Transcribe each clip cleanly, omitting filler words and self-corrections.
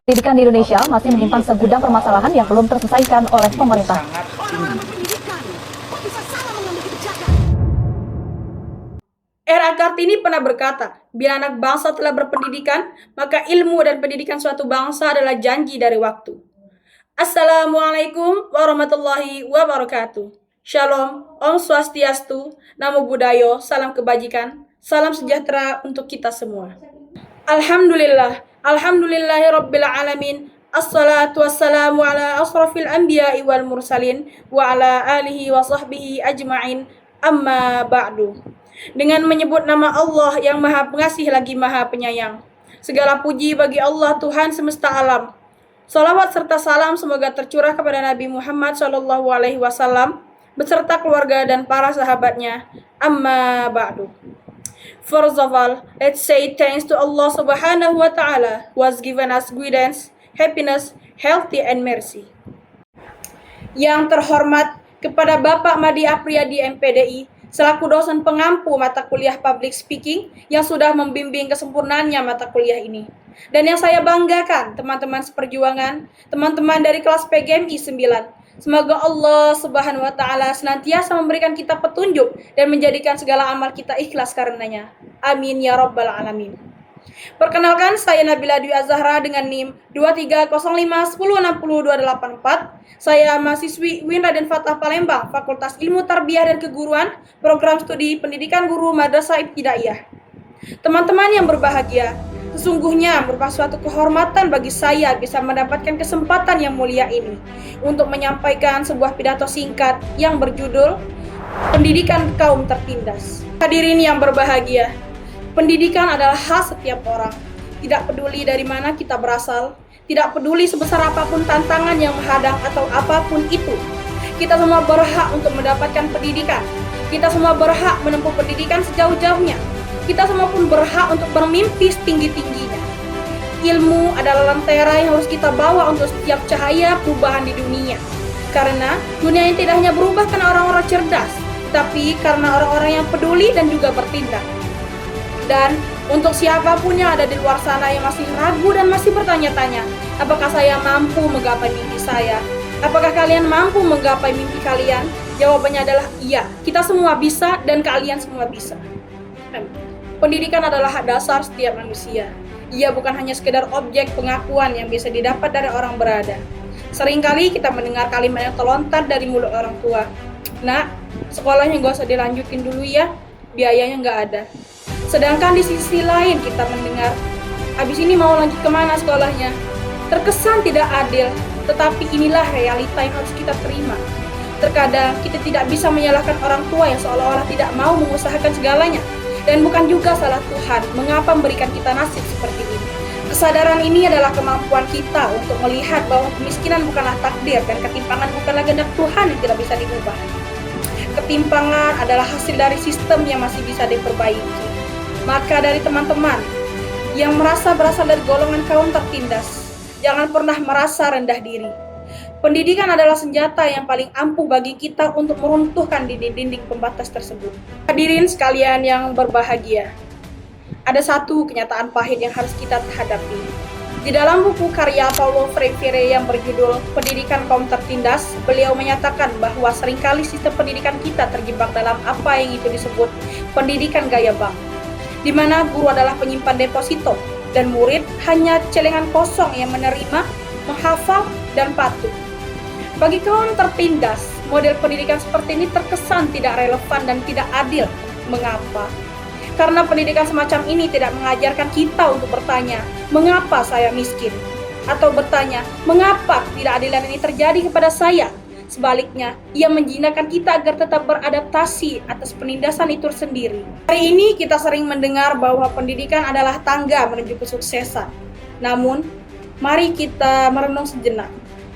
Pendidikan di Indonesia masih menyimpan segudang permasalahan yang belum terselesaikan oleh pemerintah. R.A. Kartini pernah berkata, bila anak bangsa telah berpendidikan, maka ilmu dan pendidikan suatu bangsa adalah janji dari waktu. Assalamualaikum warahmatullahi wabarakatuh. Shalom, Om Swastiastu, Namo Buddhaya, salam kebajikan, salam sejahtera untuk kita semua. Alhamdulillah, alhamdulillahi rabbil alamin. Assalatu wassalamu ala asrafil anbiya'i wal mursalin wa ala alihi wa sahbihi ajma'in, amma ba'du. Dengan menyebut nama Allah yang Maha Pengasih lagi Maha Penyayang. Segala puji bagi Allah Tuhan semesta alam. Salawat serta salam semoga tercurah kepada Nabi Muhammad SAW beserta keluarga dan para sahabatnya. Amma ba'du. First of all, let's say thanks to Allah Subhanahu wa Ta'ala who has given us guidance, happiness, healthy and mercy. Yang terhormat kepada Bapak Madi Apriyadi MPDI selaku dosen pengampu mata kuliah Public Speaking yang sudah membimbing kesempurnaannya mata kuliah ini. Dan yang saya banggakan, teman-teman seperjuangan, teman-teman dari kelas PGMI 9. Semoga Allah Subhanahu wa Ta'ala senantiasa memberikan kita petunjuk dan menjadikan segala amal kita ikhlas karenanya. Amin ya rabbal alamin. Perkenalkan, saya Nabila Dwi Azahra dengan NIM 230510602284. Saya mahasiswi UIN Raden Fatah Palembang, Fakultas Ilmu Tarbiyah dan Keguruan, Program Studi Pendidikan Guru Madrasah Ibtidaiyah. Teman-teman yang berbahagia, sesungguhnya merupakan suatu kehormatan bagi saya bisa mendapatkan kesempatan yang mulia ini untuk menyampaikan sebuah pidato singkat yang berjudul Pendidikan Kaum Tertindas. Hadirin yang berbahagia, pendidikan adalah hak setiap orang, tidak peduli dari mana kita berasal, tidak peduli sebesar apapun tantangan yang menghadang atau apapun itu. Kita semua berhak untuk mendapatkan pendidikan. Kita semua berhak menempuh pendidikan sejauh-jauhnya. Kita semua pun berhak untuk bermimpi setinggi-tingginya. Ilmu adalah lentera yang harus kita bawa untuk setiap cahaya perubahan di dunia. Karena dunia ini tidak hanya berubah karena orang-orang cerdas, tapi karena orang-orang yang peduli dan juga bertindak. Dan untuk siapapun yang ada di luar sana yang masih ragu dan masih bertanya-tanya, apakah saya mampu menggapai mimpi saya? Apakah kalian mampu menggapai mimpi kalian? Jawabannya adalah iya, kita semua bisa dan kalian semua bisa. Pendidikan adalah hak dasar setiap manusia. Ia bukan hanya sekedar objek pengakuan yang bisa didapat dari orang berada. Seringkali kita mendengar kalimat yang terlontar dari mulut orang tua. Nak, sekolahnya gak usah dilanjutin dulu ya, biayanya gak ada. Sedangkan di sisi lain kita mendengar, abis ini mau lanjut kemana sekolahnya? Terkesan tidak adil, tetapi inilah realita yang harus kita terima. Terkadang kita tidak bisa menyalahkan orang tua yang seolah-olah tidak mau mengusahakan segalanya. Dan bukan juga salah Tuhan mengapa memberikan kita nasib seperti ini. Kesadaran ini adalah kemampuan kita untuk melihat bahwa kemiskinan bukanlah takdir dan ketimpangan bukanlah kehendak Tuhan yang tidak bisa diubah. Ketimpangan adalah hasil dari sistem yang masih bisa diperbaiki. Maka dari teman-teman yang merasa berasal dari golongan kaum tertindas, jangan pernah merasa rendah diri. Pendidikan adalah senjata yang paling ampuh bagi kita untuk meruntuhkan dinding-dinding pembatas tersebut. Hadirin sekalian yang berbahagia, ada satu kenyataan pahit yang harus kita hadapi. Di dalam buku karya Paulo Freire yang berjudul Pendidikan Kaum Tertindas, beliau menyatakan bahwa seringkali sistem pendidikan kita terjebak dalam apa yang itu disebut pendidikan gaya bank, di mana guru adalah penyimpan deposito dan murid hanya celengan kosong yang menerima, menghafal, dan patuh. Bagi kaum tertindas, model pendidikan seperti ini terkesan tidak relevan dan tidak adil. Mengapa? Karena pendidikan semacam ini tidak mengajarkan kita untuk bertanya, mengapa saya miskin? Atau bertanya, mengapa ketidakadilan ini terjadi kepada saya? Sebaliknya, ia menjinakkan kita agar tetap beradaptasi atas penindasan itu sendiri. Hari ini kita sering mendengar bahwa pendidikan adalah tangga menuju kesuksesan. Namun, mari kita merenung sejenak.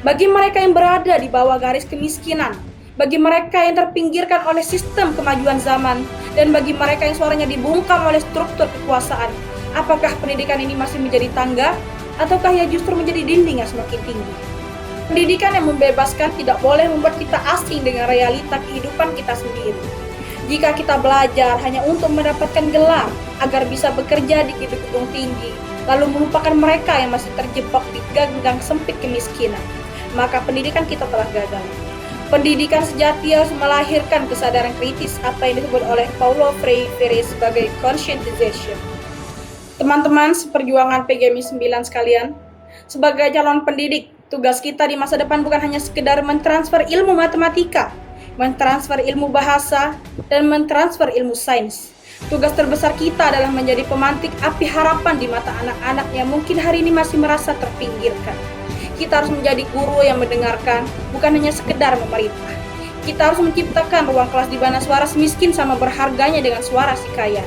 Bagi mereka yang berada di bawah garis kemiskinan, bagi mereka yang terpinggirkan oleh sistem kemajuan zaman, dan bagi mereka yang suaranya dibungkam oleh struktur kekuasaan, apakah pendidikan ini masih menjadi tangga, ataukah ia justru menjadi dinding yang semakin tinggi? Pendidikan yang membebaskan tidak boleh membuat kita asing dengan realita kehidupan kita sendiri. Jika kita belajar hanya untuk mendapatkan gelar agar bisa bekerja di gedung-gedung tinggi, lalu melupakan mereka yang masih terjebak di ganggang sempit kemiskinan, maka pendidikan kita telah gagal. Pendidikan sejati harus melahirkan kesadaran kritis, apa yang disebut oleh Paulo Freire sebagai conscientization. Teman-teman seperjuangan PGMI 9 sekalian, sebagai calon pendidik, tugas kita di masa depan bukan hanya sekedar mentransfer ilmu matematika, mentransfer ilmu bahasa, dan mentransfer ilmu sains. Tugas terbesar kita adalah menjadi pemantik api harapan di mata anak-anak yang mungkin hari ini masih merasa terpinggirkan. Kita harus menjadi guru yang mendengarkan, bukan hanya sekedar memerintah. Kita harus menciptakan ruang kelas di mana suara si miskin sama berharganya dengan suara si kaya.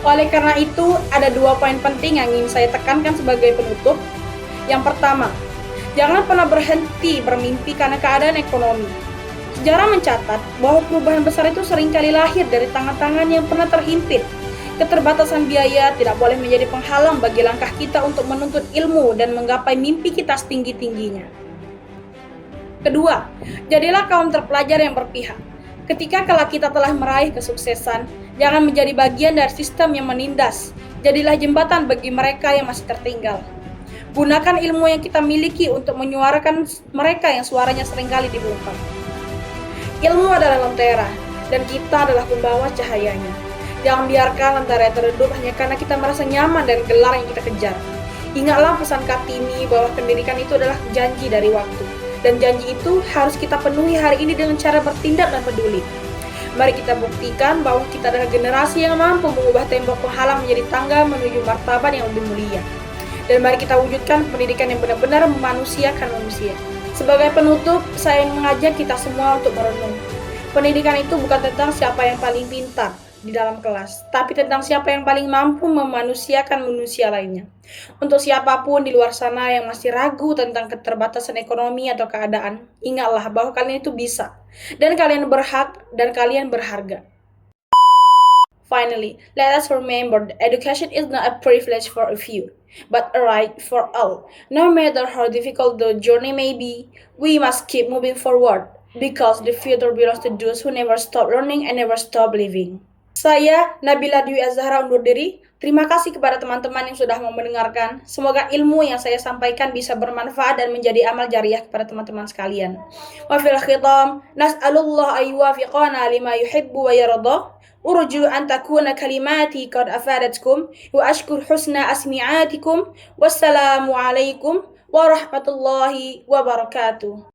Oleh karena itu, ada 2 poin penting yang ingin saya tekankan sebagai penutup. Yang pertama, jangan pernah berhenti bermimpi karena keadaan ekonomi. Sejarah mencatat bahwa perubahan besar itu seringkali lahir dari tangan-tangan yang pernah terhimpit. Keterbatasan biaya tidak boleh menjadi penghalang bagi langkah kita untuk menuntut ilmu dan menggapai mimpi kita setinggi-tingginya. Kedua, jadilah kaum terpelajar yang berpihak. Ketika kala kita telah meraih kesuksesan, jangan menjadi bagian dari sistem yang menindas. Jadilah jembatan bagi mereka yang masih tertinggal. Gunakan ilmu yang kita miliki untuk menyuarakan mereka yang suaranya seringkali dibungkam. Ilmu adalah lentera, dan kita adalah pembawa cahayanya. Jangan biarkan lentera teredup hanya karena kita merasa nyaman dan gelar yang kita kejar. Ingatlah pesan Kartini bahwa pendidikan itu adalah janji dari waktu. Dan janji itu harus kita penuhi hari ini dengan cara bertindak dan peduli. Mari kita buktikan bahwa kita adalah generasi yang mampu mengubah tembok penghalang menjadi tangga menuju martabat yang lebih mulia. Dan mari kita wujudkan pendidikan yang benar-benar memanusiakan manusia. Sebagai penutup, saya mengajak kita semua untuk merenung. Pendidikan itu bukan tentang siapa yang paling pintar di dalam kelas, tapi tentang siapa yang paling mampu memanusiakan manusia lainnya. Untuk siapapun di luar sana yang masih ragu tentang keterbatasan ekonomi atau keadaan, ingatlah bahwa kalian itu bisa, dan kalian berhak, dan kalian berharga. Finally, let us remember that education is not a privilege for a few, but a right for all. No matter how difficult the journey may be, we must keep moving forward, because the future belongs to those who never stop learning and never stop living. Saya, Nabila Dwi Azhara, undur diri. Terima kasih kepada teman-teman yang sudah mau mendengarkan. Semoga ilmu yang saya sampaikan bisa bermanfaat dan menjadi amal jariah kepada teman-teman sekalian. Wa fil khitam, nas'alullah ayyuwafiqana lima yuhibbu wa yardah. Urju an takuna kalimati qad afadatkum wa ashkur husna asmi'atikum. Wassalamu alaikum warahmatullahi wabarakatuh.